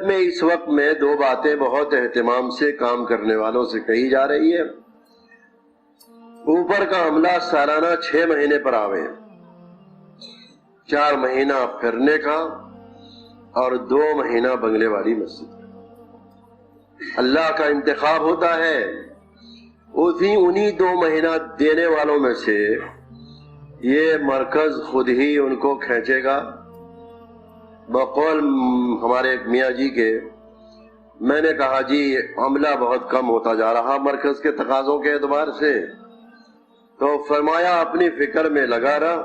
میں اس وقت میں دو باتیں بہت اہتمام سے کام کرنے والوں سے کہی جا رہی ہے۔ اوپر کا عملہ سالانہ 6 مہینے پر آوے، 4 مہینہ پھرنے کا اور 2 مہینہ بنگلے والی مسجد۔ اللہ کا انتخاب ہوتا ہے، انہی 2 مہینہ دینے والوں میں سے یہ مرکز خود ہی ان کو کھینچے گا۔ بقول ہمارے میاں جی کے، میں نے کہا جی عملہ بہت کم ہوتا جا رہا مرکز کے تقاضوں کے اعتبار سے، تو فرمایا اپنی فکر میں لگا رہا،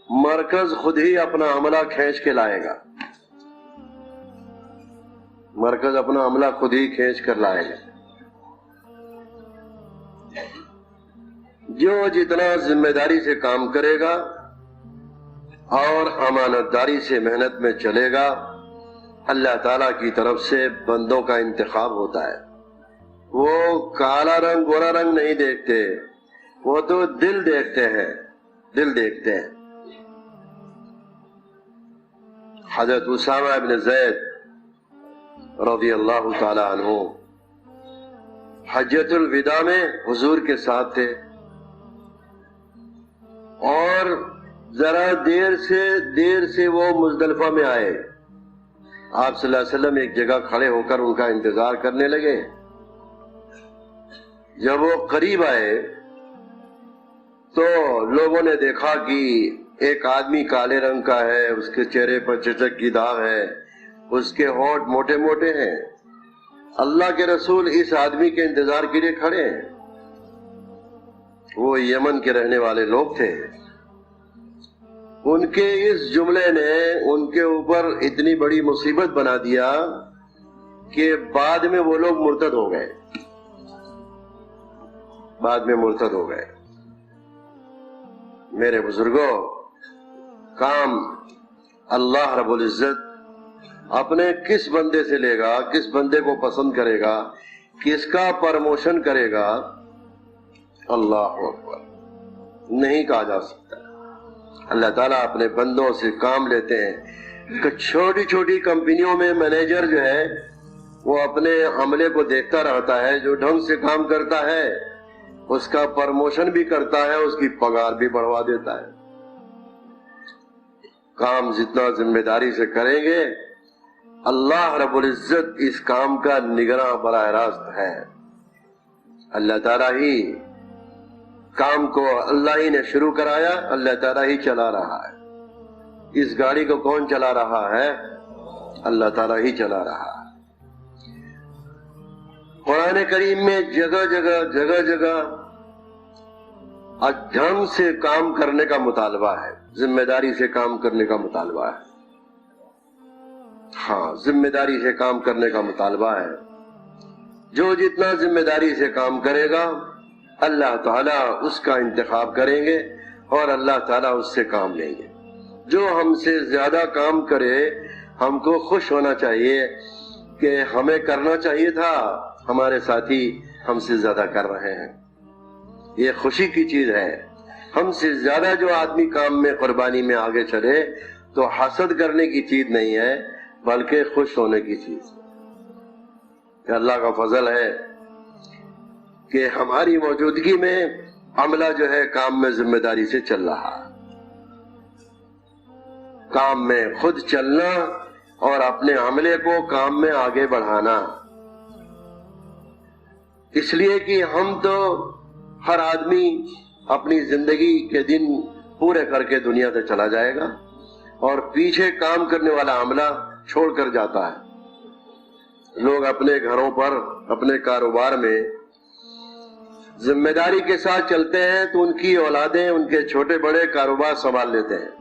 مرکز خود ہی اپنا عملہ کھینچ کے لائے گا، مرکز اپنا عملہ خود ہی کھینچ کر لائے گا۔ جو جتنا ذمہ داری سے کام کرے گا اور امانت داری سے محنت میں چلے گا، اللہ تعالیٰ کی طرف سے بندوں کا انتخاب ہوتا ہے۔ وہ کالا رنگ گورا رنگ نہیں دیکھتے، وہ تو دل دیکھتے ہیں، دل دیکھتے ہیں۔ حضرت اسامہ ابن زید رضی اللہ تعالی عنہ حجۃ الوداع میں حضور کے ساتھ تھے، اور ذرا دیر سے وہ مزدلفہ میں آئے۔ آپ صلی اللہ علیہ وسلم ایک جگہ کھڑے ہو کر ان کا انتظار کرنے لگے۔ جب وہ قریب آئے تو لوگوں نے دیکھا کہ ایک آدمی کالے رنگ کا ہے، اس کے چہرے پر چچک کی داغ ہے، اس کے ہونٹ موٹے موٹے ہیں۔ اللہ کے رسول اس آدمی کے انتظار کے لیے کھڑے ہیں۔ وہ یمن کے رہنے والے لوگ تھے۔ ان کے اس جملے نے ان کے اوپر اتنی بڑی مصیبت بنا دیا کہ بعد میں وہ لوگ مرتد ہو گئے، میرے بزرگوں، کام اللہ رب العزت اپنے کس بندے سے لے گا، کس بندے کو پسند کرے گا، کس کا پرموشن کرے گا، اللہ اکبر، نہیں کہا جا سکتا۔ اللہ تعالیٰ اپنے بندوں سے کام لیتے ہیں کہ چھوٹی چھوٹی کمپنیوں میں مینیجر جو ہے وہ اپنے عملے کو دیکھتا رہتا ہے، جو ڈھنگ سے کام کرتا ہے اس کا پرموشن بھی کرتا ہے، اس کی پگار بھی بڑھوا دیتا ہے۔ کام جتنا ذمہ داری سے کریں گے، اللہ رب العزت اس کام کا نگراں براہ راست ہے۔ اللہ تعالیٰ ہی کام کو اللہ ہی نے شروع کرایا، اللہ تعالیٰ ہی چلا رہا ہے۔ اس گاڑی کو کون چلا رہا ہے؟ اللہ تعالیٰ ہی چلا رہا ہے۔ قرآن کریم میں جگہ جگہ ڈھنگ سے کام کرنے کا مطالبہ ہے، ذمہ داری سے کام کرنے کا مطالبہ ہے۔ ہاں، ذمہ داری سے کام کرنے کا مطالبہ ہے۔ جو جتنا ذمہ داری سے کام کرے گا، اللہ تعالیٰ اس کا انتخاب کریں گے اور اللہ تعالیٰ اس سے کام لیں گے۔ جو ہم سے زیادہ کام کرے، ہم کو خوش ہونا چاہیے کہ ہمیں کرنا چاہیے تھا، ہمارے ساتھی ہم سے زیادہ کر رہے ہیں۔ یہ خوشی کی چیز ہے۔ ہم سے زیادہ جو آدمی کام میں قربانی میں آگے چلے تو حسد کرنے کی چیز نہیں ہے، بلکہ خوش ہونے کی چیز ہے۔ اللہ کا فضل ہے کہ ہماری موجودگی میں عملہ جو ہے کام میں ذمہ داری سے چل رہا ہے۔ کام میں خود چلنا اور اپنے عملے کو کام میں آگے بڑھانا، اس لیے کہ ہم تو ہر آدمی اپنی زندگی کے دن پورے کر کے دنیا سے چلا جائے گا اور پیچھے کام کرنے والا عملہ چھوڑ کر جاتا ہے۔ لوگ اپنے گھروں پر، اپنے کاروبار میں ذمہ داری کے ساتھ چلتے ہیں تو ان کی اولادیں ان کے چھوٹے بڑے کاروبار سنبھال لیتے ہیں۔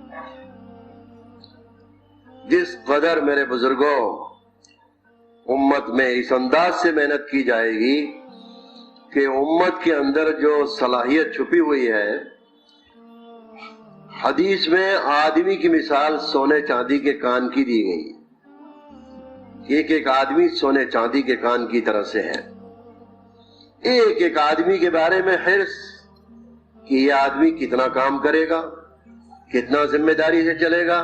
جس قدر میرے بزرگوں امت میں اس انداز سے محنت کی جائے گی کہ امت کے اندر جو صلاحیت چھپی ہوئی ہے، حدیث میں آدمی کی مثال سونے چاندی کے کان کی دی گئی۔ ایک ایک آدمی سونے چاندی کے کان کی طرح سے ہے۔ ایک ایک آدمی کے بارے میں حرص کہ یہ آدمی کتنا کام کرے گا، کتنا ذمہ داری سے چلے گا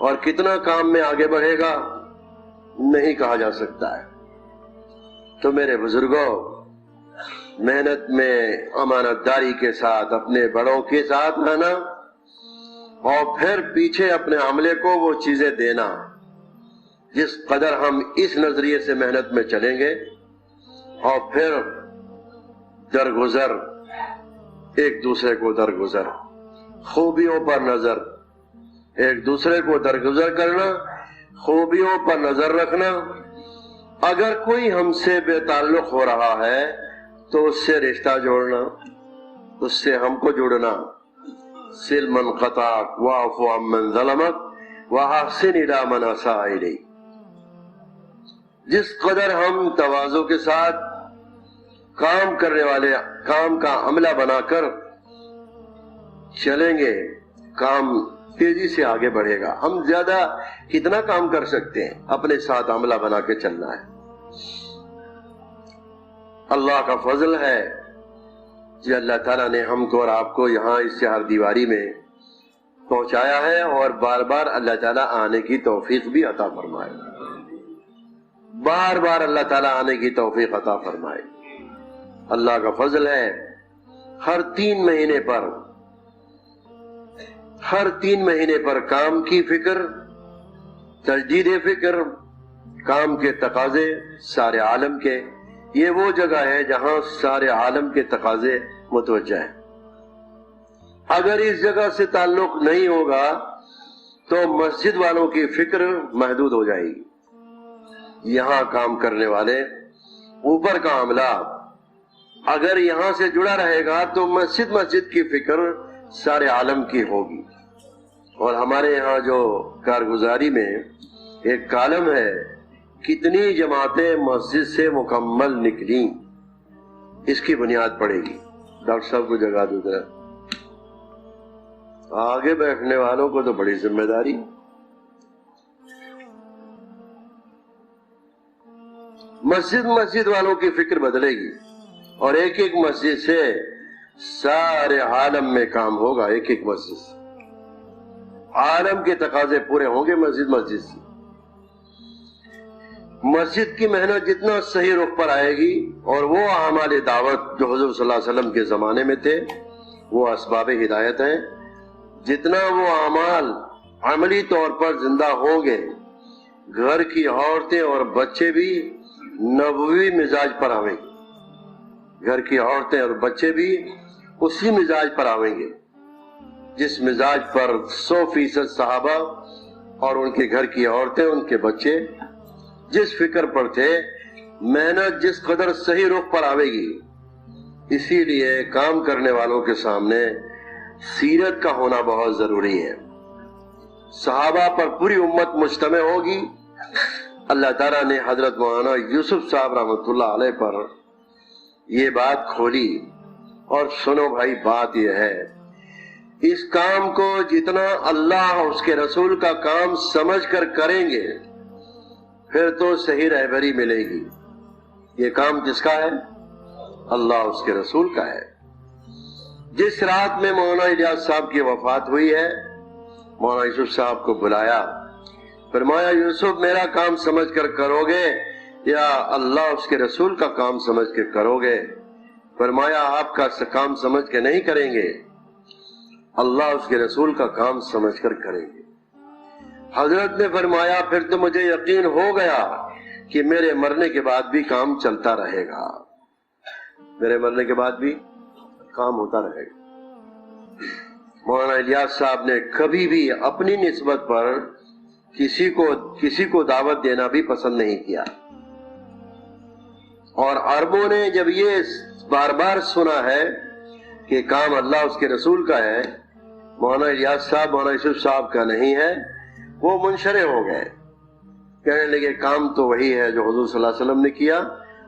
اور کتنا کام میں آگے بڑھے گا۔ نہیں کہا جا سکتا ہے۔ تو میرے بزرگوں، محنت میں امانت داری کے ساتھ اپنے بڑوں کے ساتھ رہنا، اور پھر پیچھے اپنے عملے کو وہ چیزیں دینا جس قدر ہم اس نظریے سے محنت میں چلیں گے، اور پھر درگزر ایک دوسرے کو درگزر، خوبیوں پر نظر، ایک دوسرے کو درگزر کرنا، خوبیوں پر نظر رکھنا۔ اگر کوئی ہم سے بے تعلق ہو رہا ہے تو اس سے رشتہ جوڑنا، اس سے ہم کو جڑنا۔ سل من قطعک واعف عمن ظلمک واحسن الی من اساء الیک۔ جس قدر ہم تواضع کے ساتھ کام کرنے والے کام کا عملہ بنا کر چلیں گے، کام تیزی سے آگے بڑھے گا۔ ہم زیادہ کتنا کام کر سکتے ہیں؟ اپنے ساتھ عملہ بنا کے چلنا ہے۔ اللہ کا فضل ہے کہ اللہ تعالیٰ نے ہم کو اور آپ کو یہاں اس چہار دیواری میں پہنچایا ہے، اور بار بار اللہ تعالیٰ آنے کی توفیق بھی عطا فرمائے، بار بار اللہ تعالیٰ آنے کی توفیق عطا فرمائے۔ اللہ کا فضل ہے، ہر 3 مہینے پر کام کی فکر، تجدید فکر، کام کے تقاضے سارے عالم کے۔ یہ وہ جگہ ہے جہاں سارے عالم کے تقاضے متوجہ ہیں۔ اگر اس جگہ سے تعلق نہیں ہوگا تو مسجد والوں کی فکر محدود ہو جائے گی۔ یہاں کام کرنے والے، اوپر کا عملہ اگر یہاں سے جڑا رہے گا تو مسجد کی فکر سارے عالم کی ہوگی۔ اور ہمارے یہاں جو کارگزاری میں ایک کالم ہے، کتنی جماعتیں مسجد سے مکمل نکلیں، اس کی بنیاد پڑے گی۔ ڈاکٹر صاحب کو جگہ دو ذرا، آگے بیٹھنے والوں کو تو بڑی ذمہ داری۔ مسجد والوں کی فکر بدلے گی، اور ایک ایک مسجد سے سارے عالم میں کام ہوگا۔ ایک ایک مسجد سے عالم کے تقاضے پورے ہوں گے۔ مسجد سے مسجد کی محنت جتنا صحیح رخ پر آئے گی، اور وہ اعمال دعوت جو حضور صلی اللہ علیہ وسلم کے زمانے میں تھے، وہ اسباب ہدایت ہیں، جتنا وہ اعمال عملی طور پر زندہ ہوں گے، گھر کی عورتیں اور بچے بھی نبوی مزاج پر آویں گے۔ گھر کی عورتیں اور بچے بھی اسی مزاج پر آویں گے جس مزاج پر 100% صحابہ اور ان کے گھر کی عورتیں، ان کے بچے جس فکر پر تھے۔ محنت جس قدر صحیح رخ پر آوے گی، اسی لیے کام کرنے والوں کے سامنے سیرت کا ہونا بہت ضروری ہے۔ صحابہ پر پوری امت مجتمع ہوگی۔ اللہ تعالیٰ نے حضرت مولانا یوسف صاحب رحمۃ اللہ علیہ پر یہ بات کھولی، اور سنو بھائی، بات یہ ہے، اس کام کو جتنا اللہ اور اس کے رسول کا کام سمجھ کر کریں گے، پھر تو صحیح رہبری ملے گی۔ یہ کام کس کا ہے؟ اللہ اس کے رسول کا ہے۔ جس رات میں مولانا الیاس صاحب کی وفات ہوئی ہے، مولانا یوسف صاحب کو بلایا، فرمایا یوسف میرا کام سمجھ کر کرو گے یا اللہ اس کے رسول کا کام سمجھ کے کرو گے؟ فرمایا آپ کا کام سمجھ کے نہیں کریں گے، اللہ اس کے رسول کا کام سمجھ کر کریں گے۔ حضرت نے فرمایا پھر تو مجھے یقین ہو گیا کہ میرے مرنے کے بعد بھی کام چلتا رہے گا، میرے مرنے کے بعد بھی کام ہوتا رہے گا۔ مولانا الیاس صاحب نے کبھی بھی اپنی نسبت پر کسی کو دعوت دینا بھی پسند نہیں کیا، اور عربوں نے جب یہ بار بار سنا ہے کہ کام اللہ اس کے رسول کا ہے، مولانا الیاس صاحب مولانا یوسف صاحب کا نہیں ہے، وہ منشرح ہو گئے، کہنے لگے کام تو وہی ہے جو حضور صلی اللہ علیہ وسلم نے کیا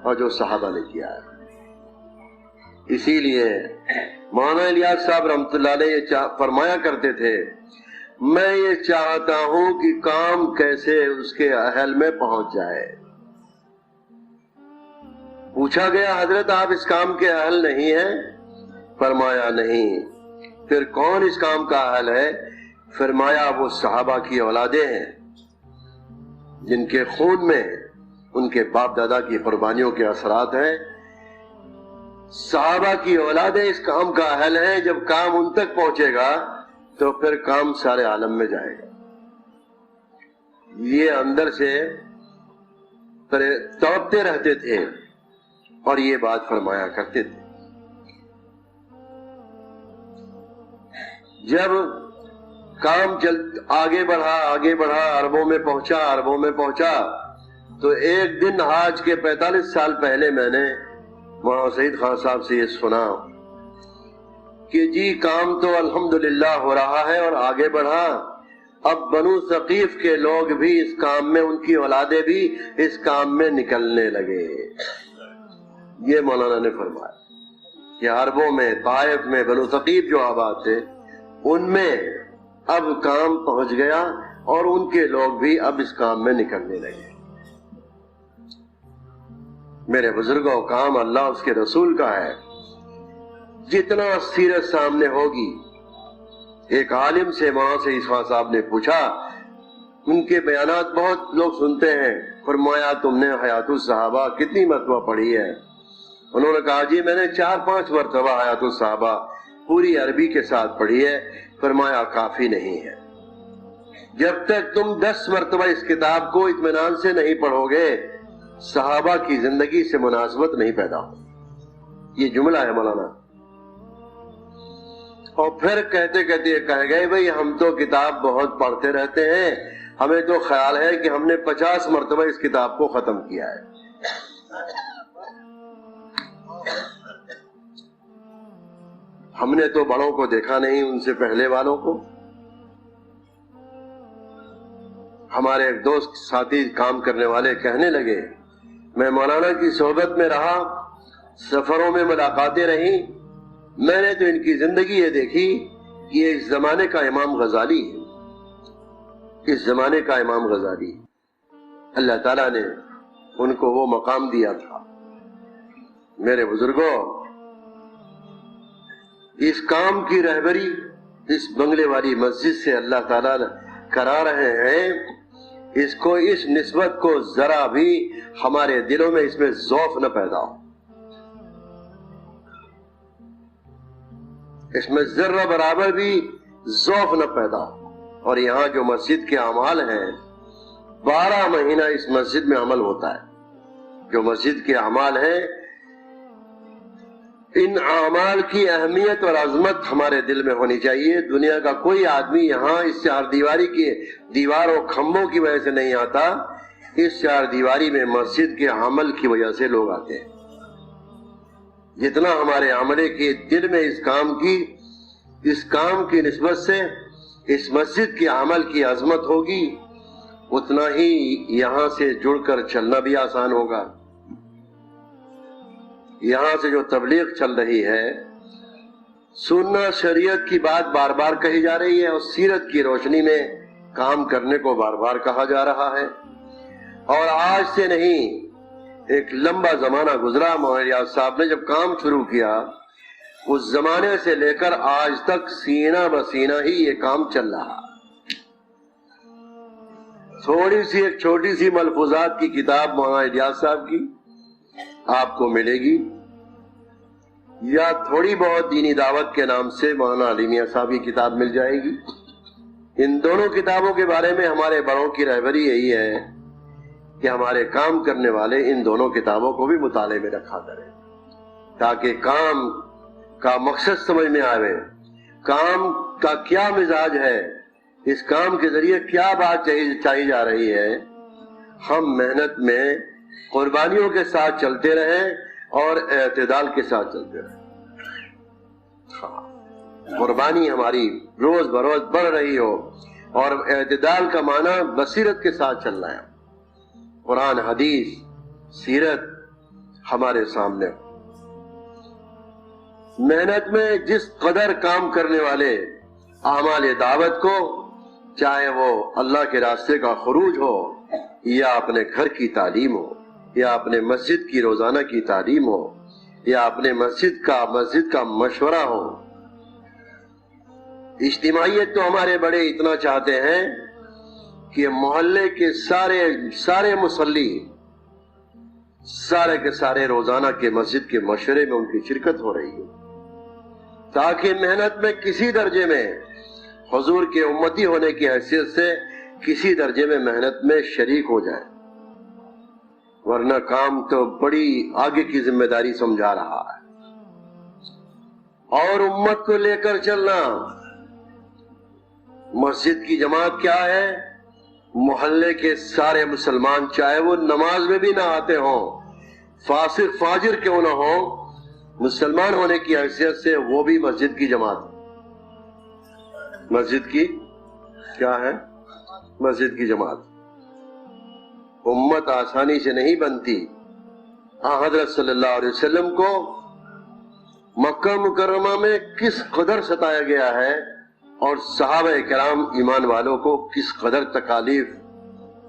اور جو صحابہ نے کیا ہے۔ اسی لیے مولانا الیاس صاحب رحمۃ اللہ علیہ فرمایا کرتے تھے، میں یہ چاہتا ہوں کہ کام کیسے اس کے اہل میں پہنچ جائے۔ پوچھا گیا حضرت آپ اس کام کے اہل نہیں ہیں؟ فرمایا نہیں۔ پھر کون اس کام کا اہل ہے؟ فرمایا وہ صحابہ کی اولادیں ہیں، جن کے خون میں ان کے باپ دادا کی قربانیوں کے اثرات ہیں، صحابہ کی اولادیں اس کام کا اہل ہیں. جب کام ان تک پہنچے گا تو پھر کام سارے عالم میں جائے گا. یہ اندر سے توڑتے رہتے تھے اور یہ بات فرمایا کرتے تھے. جب کام آگے بڑھا اربوں میں پہنچا تو ایک دن آج کے 45 سال پہلے میں نے مولانا سعید خان صاحب سے یہ سنا کہ جی کام تو الحمدللہ ہو رہا ہے اور آگے بڑھا. اب بنو ثقیف کے لوگ بھی اس کام میں، ان کی اولادیں بھی اس کام میں نکلنے لگے. یہ مولانا نے فرمایا کہ عربوں میں، طائف میں، بنو ثقیف جو آباد تھے ان میں اب کام پہنچ گیا اور ان کے لوگ بھی اب اس کام میں نکلنے لگے. میرے بزرگوں، کام اللہ اس کے رسول کا ہے. جتنا سیرت سامنے ہوگی، ایک عالم سے مولانا سعید خان صاحب نے پوچھا، ان کے بیانات بہت لوگ سنتے ہیں، فرمایا تم نے حیات الصحابہ کتنی مرتبہ پڑھی ہے؟ انہوں نے کہا جی میں نے 4-5 مرتبہ حیات الصحابہ پوری عربی کے ساتھ پڑھی ہے. فرمایا کافی نہیں ہے. جب تک تم 10 مرتبہ اس کتاب کو اطمینان سے نہیں پڑھو گے صحابہ کی زندگی سے مناسبت نہیں پیدا ہو. یہ جملہ ہے مولانا. اور پھر کہتے کہہ گئے بھئی ہم تو کتاب بہت پڑھتے رہتے ہیں، ہمیں تو خیال ہے کہ ہم نے 50 مرتبہ اس کتاب کو ختم کیا ہے. ہم نے تو بڑوں کو دیکھا نہیں، ان سے پہلے والوں کو. ہمارے ایک دوست ساتھی کام کرنے والے کہنے لگے، میں مولانا کی صحبت میں رہا، سفروں میں ملاقاتیں رہیں، میں نے تو ان کی زندگی یہ دیکھی کہ یہ اس زمانے کا امام غزالی ہے. اس زمانے کا امام غزالی. اللہ تعالیٰ نے ان کو وہ مقام دیا تھا. میرے بزرگوں، اس کام کی رہبری اس بنگلے والی مسجد سے اللہ تعالیٰ کرا رہے ہیں. اس کو، اس نسبت کو ذرا بھی ہمارے دلوں میں اس میں ذوف نہ پیدا ہو، اس میں ذرہ برابر بھی ذوف نہ پیدا ہو. اور یہاں جو مسجد کے اعمال ہیں 12 مہینہ اس مسجد میں عمل ہوتا ہے. جو مسجد کے اعمال ہیں، ان اعمال کی اہمیت اور عظمت ہمارے دل میں ہونی چاہیے. دنیا کا کوئی آدمی یہاں اس چار دیواری کی دیواروں کھمبوں کی وجہ سے نہیں آتا، اس چار دیواری میں مسجد کے عمل کی وجہ سے لوگ آتے ہیں. جتنا ہمارے عملے کے دل میں اس کام کی نسبت سے اس مسجد کے عمل کی عظمت ہوگی، اتنا ہی یہاں سے جڑ کر چلنا بھی آسان ہوگا. یہاں سے جو تبلیغ چل رہی ہے، سننا شریعت کی بات بار بار کہی جا رہی ہے اور سیرت کی روشنی میں کام کرنے کو بار بار کہا جا رہا ہے. اور آج سے نہیں، ایک لمبا زمانہ گزرا. مولانا ریاض صاحب نے جب کام شروع کیا، اس زمانے سے لے کر آج تک سینہ بسینہ ہی یہ کام چل رہا. ایک چھوٹی سی ملفوظات کی کتاب مولانا ریاض صاحب کی آپ کو ملے گی، یا تھوڑی بہت دینی دعوت کے نام سے مولانا علی میاں صاحب کی کتاب مل جائے گی. ان دونوں کتابوں کے بارے میں ہمارے بڑوں کی رہبری یہی ہے کہ ہمارے کام کرنے والے ان دونوں کتابوں کو بھی مطالعے میں رکھا کریں، تاکہ کام کا مقصد سمجھ میں آئے، کام کا کیا مزاج ہے، اس کام کے ذریعے کیا بات چاہی جا رہی ہے. ہم محنت میں قربانیوں کے ساتھ چلتے رہیں اور اعتدال کے ساتھ چلتے رہیں. قربانی ہماری روز بروز بڑھ رہی ہو اور اعتدال کا معنی بصیرت کے ساتھ چلنا ہے. قرآن، حدیث، سیرت ہمارے سامنے. محنت میں جس قدر کام کرنے والے اعمال دعوت کو، چاہے وہ اللہ کے راستے کا خروج ہو یا اپنے گھر کی تعلیم ہو یا اپنے مسجد کی روزانہ کی تعلیم ہو یا اپنے مسجد کا مشورہ ہو. اجتماعیت تو ہمارے بڑے اتنا چاہتے ہیں کہ محلے کے سارے مصلی سارے کے سارے روزانہ کے مسجد کے مشورے میں ان کی شرکت ہو رہی ہے، تاکہ محنت میں کسی درجے میں حضور کے امتی ہونے کی حیثیت سے کسی درجے میں محنت میں شریک ہو جائے، ورنہ کام تو بڑی آگے کی ذمہ داری سمجھا رہا ہے۔ اور امت کو لے کر چلنا، مسجد کی جماعت کیا ہے؟ محلے کے سارے مسلمان، چاہے وہ نماز میں بھی نہ آتے ہوں، فاسق فاجر کیوں نہ ہوں، مسلمان ہونے کی حیثیت سے وہ بھی مسجد کی جماعت۔ مسجد کی کیا ہے؟ مسجد کی جماعت۔ امت آسانی سے نہیں بنتی۔ حضرت صلی اللہ علیہ وسلم کو مکہ مکرمہ میں کس قدر ستایا گیا ہے، اور صحابہ کرام ایمان والوں کو کس قدر تکالیف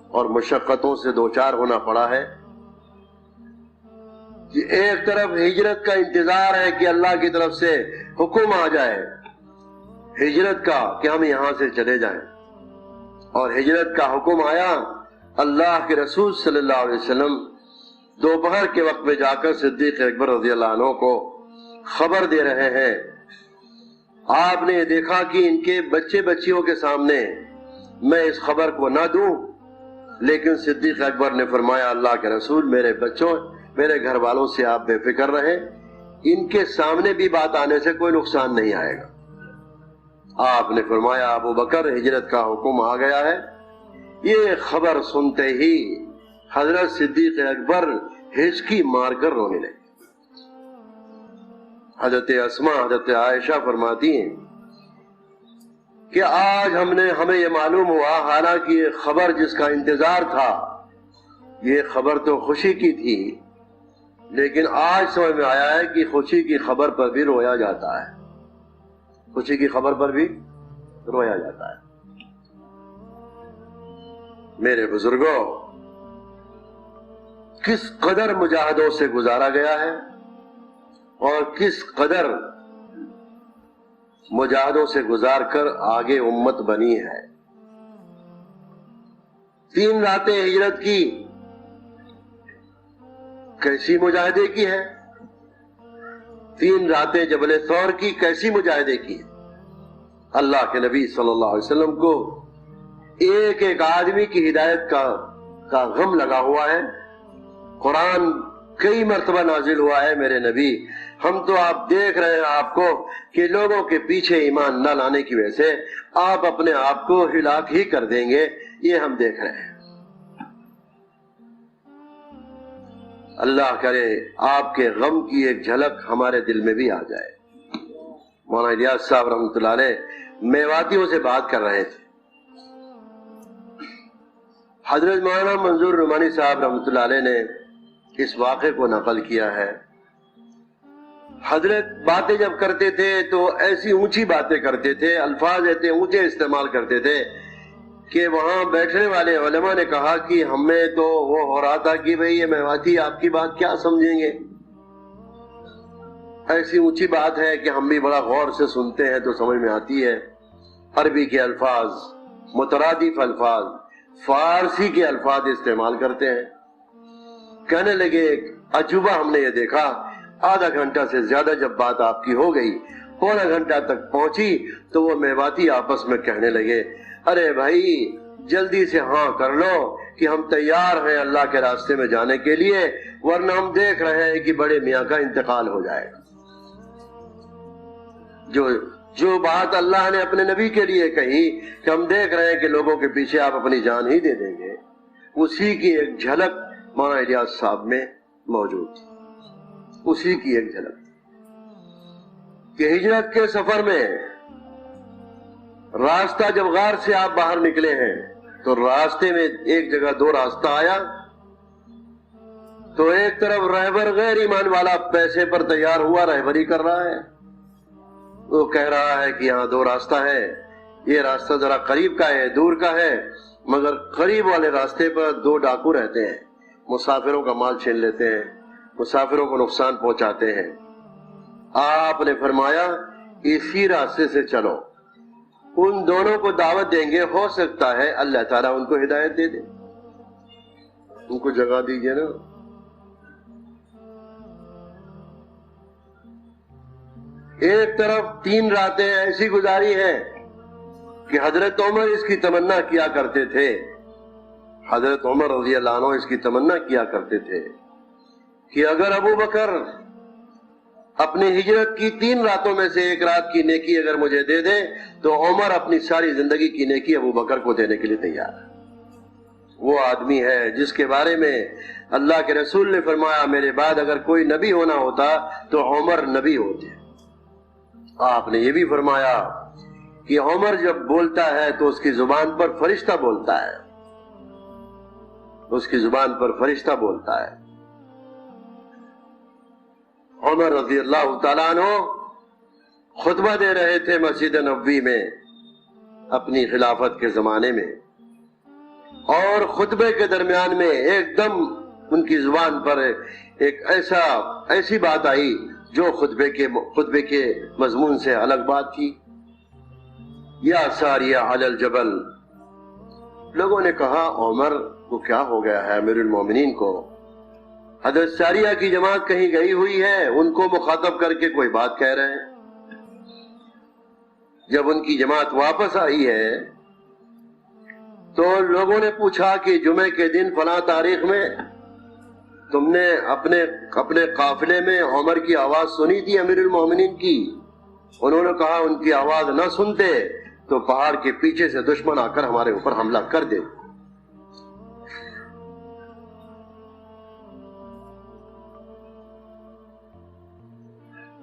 اور مشقتوں سے دوچار ہونا پڑا ہے۔ کہ ایک طرف ہجرت کا انتظار ہے کہ اللہ کی طرف سے حکم آ جائے ہجرت کا کہ ہم یہاں سے چلے جائیں، اور ہجرت کا حکم آیا، اللہ کے رسول صلی اللہ علیہ وسلم دوپہر کے وقت میں جا کر صدیق اکبر رضی اللہ عنہ کو خبر دے رہے ہیں۔ آپ نے دیکھا کہ ان کے بچے بچیوں کے سامنے میں اس خبر کو نہ دوں، لیکن صدیق اکبر نے فرمایا، اللہ کے رسول، میرے بچوں، میرے گھر والوں سے آپ بے فکر رہیں، ان کے سامنے بھی بات آنے سے کوئی نقصان نہیں آئے گا۔ آپ نے فرمایا، ابو بکر، ہجرت کا حکم آ گیا ہے۔ یہ خبر سنتے ہی حضرت صدیق اکبر ہچکی مار کر رونے لگے۔ حضرت اسماء، حضرت عائشہ فرماتی ہیں کہ آج ہمیں یہ معلوم ہوا، حالانکہ یہ خبر جس کا انتظار تھا، یہ خبر تو خوشی کی تھی، لیکن آج سمجھ میں آیا ہے کہ خوشی کی خبر پر بھی رویا جاتا ہے۔ خوشی کی خبر پر بھی رویا جاتا ہے۔ میرے بزرگوں، کس قدر مجاہدوں سے گزارا گیا ہے، اور کس قدر مجاہدوں سے گزار کر آگے امت بنی ہے۔ 3 راتیں ہجرت کی کیسی مجاہدے کی ہے، 3 راتیں جبل ثور کی کیسی مجاہدے کی ہے۔ اللہ کے نبی صلی اللہ علیہ وسلم کو ایک ایک آدمی کی ہدایت کا غم لگا ہوا ہے۔ قرآن کئی مرتبہ نازل ہوا ہے، میرے نبی، ہم تو آپ دیکھ رہے ہیں آپ کو کہ لوگوں کے پیچھے ایمان نہ لانے کی وجہ سے آپ اپنے آپ کو ہلاک ہی کر دیں گے، یہ ہم دیکھ رہے ہیں۔ اللہ کرے آپ کے غم کی ایک جھلک ہمارے دل میں بھی آ جائے۔ مولانا الیاس صاحب رحمۃ اللہ علیہ میواتیوں سے بات کر رہے تھے۔ حضرت مولانا منظور نعمانی صاحب رحمۃ اللہ علیہ نے اس واقعے کو نقل کیا ہے۔ حضرت باتیں جب کرتے تھے تو ایسی اونچی باتیں کرتے تھے، الفاظ ایسے اونچے استعمال کرتے تھے کہ وہاں بیٹھنے والے علماء نے کہا کہ ہمیں تو وہ ہو رہا تھا کہ بھئی یہ میواتی آپ کی بات کیا سمجھیں گے، ایسی اونچی بات ہے کہ ہم بھی بڑا غور سے سنتے ہیں تو سمجھ میں آتی ہے۔ عربی کے الفاظ، مترادف الفاظ، فارسی کے الفاظ استعمال کرتے ہیں۔ کہنے لگے ایک عجوبہ ہم نے یہ دیکھا، آدھا گھنٹہ سے زیادہ جب بات آپ کی ہو گئی، پونا گھنٹہ تک پہنچی تو وہ میواتی آپس میں کہنے لگے، ارے بھائی جلدی سے ہاں کر لو کہ ہم تیار ہیں اللہ کے راستے میں جانے کے لیے، ورنہ ہم دیکھ رہے ہیں کہ بڑے میاں کا انتقال ہو جائے گا۔ جو بات اللہ نے اپنے نبی کے لیے کہی کہ ہم دیکھ رہے ہیں کہ لوگوں کے پیچھے آپ اپنی جان ہی دے دیں گے، اسی کی ایک جھلک مولانا الیاس صاحب میں موجود تھی، اسی کی ایک جھلک کہ ہجرت کے سفر میں راستہ جب غار سے آپ باہر نکلے ہیں تو راستے میں ایک جگہ 2 راستہ آیا، تو ایک طرف رہبر غیر ایمان والا پیسے پر تیار ہوا رہبری کر رہا ہے، وہ کہہ رہا ہے کہ یہاں 2 راستہ ہے، یہ راستہ ذرا قریب کا ہے، دور کا ہے، مگر قریب والے راستے پر 2 ڈاکو رہتے ہیں، مسافروں کا مال چھین لیتے ہیں، مسافروں کو نقصان پہنچاتے ہیں۔ آپ نے فرمایا اسی راستے سے چلو، ان دونوں کو دعوت دیں گے، ہو سکتا ہے اللہ تعالیٰ ان کو ہدایت دے دے، ان کو جگہ دیجیے نا۔ ایک طرف 3 راتیں ایسی گزاری ہیں کہ حضرت عمر اس کی تمنا کیا کرتے تھے، حضرت عمر رضی اللہ عنہ اس کی تمنا کیا کرتے تھے کہ اگر ابو بکر اپنی ہجرت کی 3 راتوں میں سے 1 رات کی نیکی اگر مجھے دے دے تو عمر اپنی ساری زندگی کی نیکی ابو بکر کو دینے کے لیے تیار ہے۔ وہ آدمی ہے جس کے بارے میں اللہ کے رسول نے فرمایا میرے بعد اگر کوئی نبی ہونا ہوتا تو عمر نبی ہوتے۔ آپ نے یہ بھی فرمایا کہ عمر جب بولتا ہے تو اس کی زبان پر فرشتہ بولتا ہے، اس کی زبان پر فرشتہ بولتا ہے۔ عمر رضی اللہ تعالیٰ عنہ خطبہ دے رہے تھے مسجد نبوی میں اپنی خلافت کے زمانے میں، اور خطبے کے درمیان میں ایک دم ان کی زبان پر ایک ایسی بات آئی جو خطبے کے مضمون سے الگ بات تھی۔ یا ساریہ علی الجبل، لوگوں نے کہا عمر کو کیا ہو گیا ہے، امیر المومنین کو؟ حضرت ساریہ کی جماعت کہیں گئی ہوئی ہے، ان کو مخاطب کر کے کوئی بات کہہ رہے ہیں۔ جب ان کی جماعت واپس آئی ہے تو لوگوں نے پوچھا کہ جمعے کے دن فلاں تاریخ میں تم نے اپنے قافلے میں عمر کی آواز سنی تھی امیر المومنین کی؟ انہوں نے کہا ان کی آواز نہ سنتے تو پہاڑ کے پیچھے سے دشمن آ کر ہمارے اوپر حملہ کر دے۔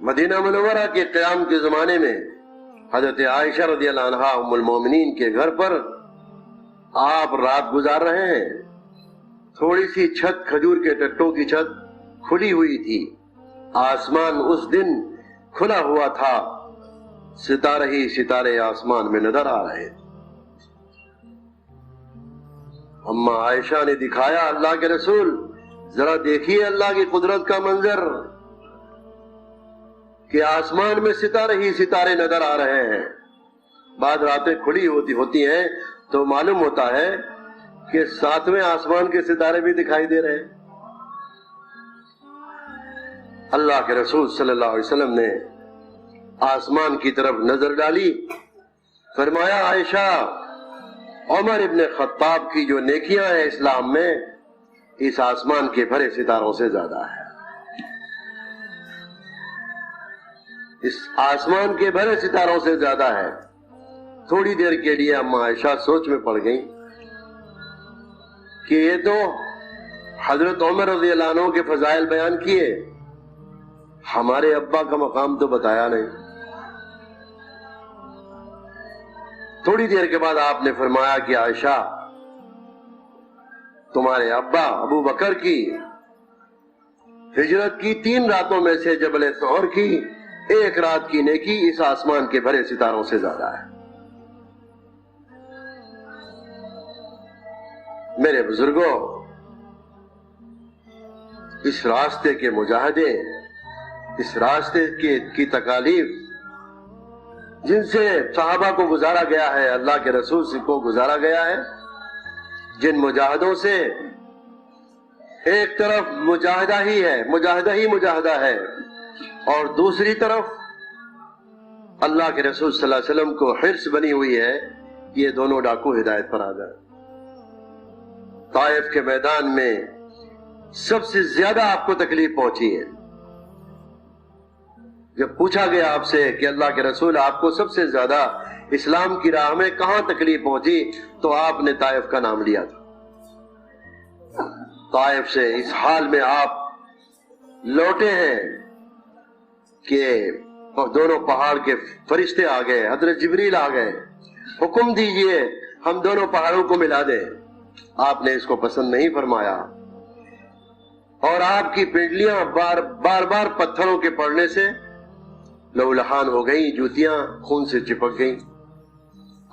مدینہ منورہ کے قیام کے زمانے میں حضرت عائشہ رضی اللہ عنہا ام المومنین کے گھر پر آپ رات گزار رہے ہیں۔ تھوڑی سی چھت، کھجور کے ٹٹوں کی چھت کھلی ہوئی تھی، آسمان اس دن کھلا ہوا تھا، ستارے ہی ستارے آسمان میں نظر آ رہے تھے۔ اما عائشہ نے دکھایا اللہ کے رسول ذرا دیکھیے اللہ کی قدرت کا منظر کہ آسمان میں ستارے ہی ستارے نظر آ رہے ہیں۔ بعد راتیں کھلی ہوتی ہیں تو معلوم ہوتا ہے کہ 7ویں آسمان کے ستارے بھی دکھائی دے رہے ہیں۔ اللہ کے رسول صلی اللہ علیہ وسلم نے آسمان کی طرف نظر ڈالی، فرمایا عائشہ عمر ابن خطاب کی جو نیکیاں ہیں اسلام میں اس آسمان کے بھرے ستاروں سے زیادہ ہے، اس آسمان کے بھرے ستاروں سے زیادہ ہے۔ تھوڑی دیر کے لیے اما عائشہ سوچ میں پڑ گئی کہ یہ تو حضرت عمر رضی اللہ عنہ کے فضائل بیان کیے، ہمارے ابا کا مقام تو بتایا نہیں۔ تھوڑی دیر کے بعد آپ نے فرمایا کہ عائشہ تمہارے ابا ابو بکر کی ہجرت کی 3 راتوں میں سے جبل طور کی 1 رات کی نیکی اس آسمان کے بھرے ستاروں سے زیادہ ہے۔ میرے بزرگوں، اس راستے کے مجاہدے، اس راستے کی تکالیف جن سے صحابہ کو گزارا گیا ہے، اللہ کے رسول کو گزارا گیا ہے، جن مجاہدوں سے ایک طرف مجاہدہ ہی ہے اور دوسری طرف اللہ کے رسول صلی اللہ علیہ وسلم کو حرص بنی ہوئی ہے یہ دونوں ڈاکو ہدایت پر آ جائیں۔ طائف کے میدان میں سب سے زیادہ آپ کو تکلیف پہنچی ہے۔ جب پوچھا گیا آپ سے کہ اللہ کے رسول آپ کو سب سے زیادہ اسلام کی راہ میں کہاں تکلیف پہنچی تو آپ نے طائف کا نام لیا تھا۔ طائف سے اس حال میں آپ لوٹے ہیں کہ دونوں پہاڑ کے فرشتے آ گئے، حضرت جبریل آ گئے، حکم دیجئے ہم دونوں پہاڑوں کو ملا دیں۔ آپ نے اس کو پسند نہیں فرمایا اور آپ کی پنڈلیاں بار بار پتھروں کے پڑنے سے لہولہان ہو گئیں، جوتیاں خون سے چپک گئیں۔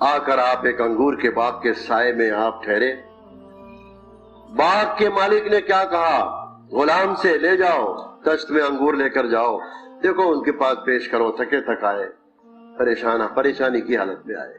آ کر آپ ایک انگور کے باغ کے سائے میں آپ ٹھہرے۔ باغ کے مالک نے کیا کہا؟ غلام سے لے جاؤ، دشت میں انگور لے کر جاؤ، دیکھو ان کے پاس پیش کرو، تھکے تھکائے پریشانی کی حالت میں آئے۔